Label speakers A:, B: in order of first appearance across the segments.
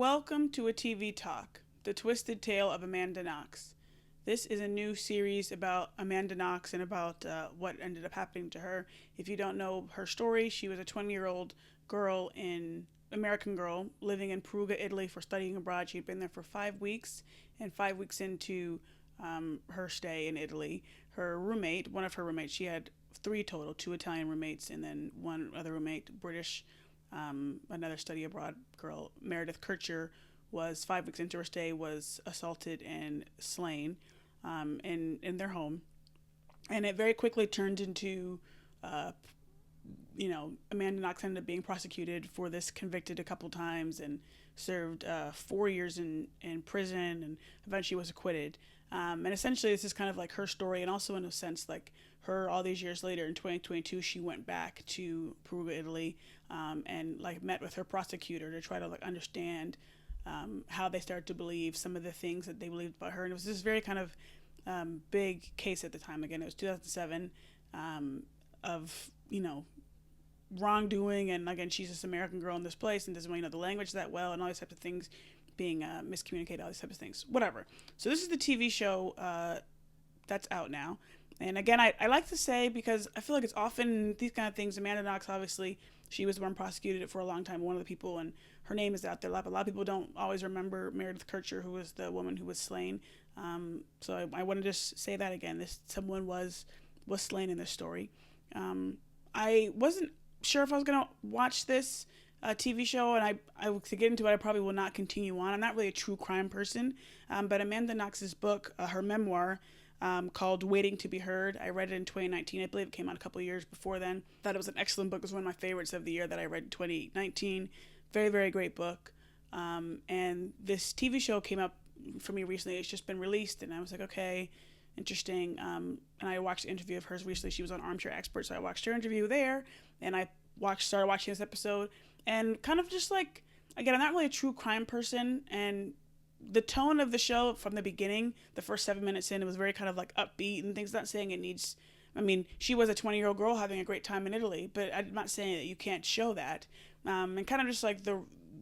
A: Welcome to a TV Talk, the twisted tale of Amanda Knox. This is a new series about Amanda Knox and about what ended up happening to her. If you don't know her story, she was a 20-year-old girl American girl living in Perugia, Italy for studying abroad. She'd been there for 5 weeks, and 5 weeks into her stay in Italy, one of her roommates, she had three total, two Italian roommates and then one other roommate, British, another study abroad girl, Meredith Kircher, was 5 weeks into her stay, was assaulted and slain in their home. And it very quickly turned into, Amanda Knox ended up being prosecuted for this, convicted a couple times, and served 4 years in prison, and eventually was acquitted. And essentially, this is kind of like her story, and also in a sense, like her all these years later in 2022, she went back to Perugia, Italy, and like met with her prosecutor to try to like understand how they started to believe some of the things that they believed about her. And it was this very kind of big case at the time. Again, it was 2007 of wrongdoing, and again, she's this American girl in this place and doesn't really know the language that well, and all these types of things being miscommunicated, all these types of things, whatever. So this is the TV show that's out now. And again, I like to say, because I feel like it's often these kind of things, Amanda Knox, obviously, she was the one prosecuted it for a long time, one of the people, and her name is out there a lot. But a lot of people don't always remember Meredith Kircher, who was the woman who was slain. So I want to just say that again. Someone was slain in this story. I wasn't sure if I was going to watch this TV show, and to get into it, I probably will not continue on. I'm not really a true crime person, but Amanda Knox's book, her memoir, called Waiting to be Heard. I read it in 2019. I believe it came out a couple of years before then. Thought it was an excellent book. It was one of my favorites of the year that I read in 2019. Very, very great book. And this TV show came up for me recently. It's just been released, and I was like, okay, interesting. And I watched an interview of hers recently. She was on Armchair Expert, so I watched her interview there, and I started watching this episode, and kind of just like, again, I'm not really a true crime person, and the tone of the show from the beginning, the first 7 minutes in, it was very kind of like upbeat and things. Not saying it needs, I mean, she was a 20-year-old girl having a great time in Italy, but I'm not saying that you can't show that. And kind of just like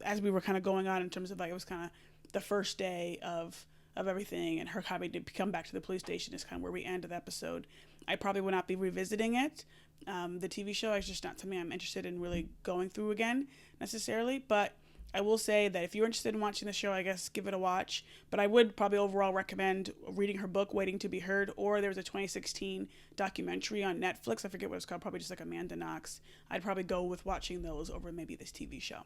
A: as we were kind of going on in terms of like, it was kind of the first day of everything, and her having to come back to the police station is kind of where we ended the episode. I probably will not be revisiting it. The TV show is just not something I'm interested in really going through again necessarily, but I will say that if you're interested in watching the show, I guess give it a watch. But I would probably overall recommend reading her book, Waiting to be Heard, or there was a 2016 documentary on Netflix. I forget what it's called, probably just like Amanda Knox. I'd probably go with watching those over maybe this TV show.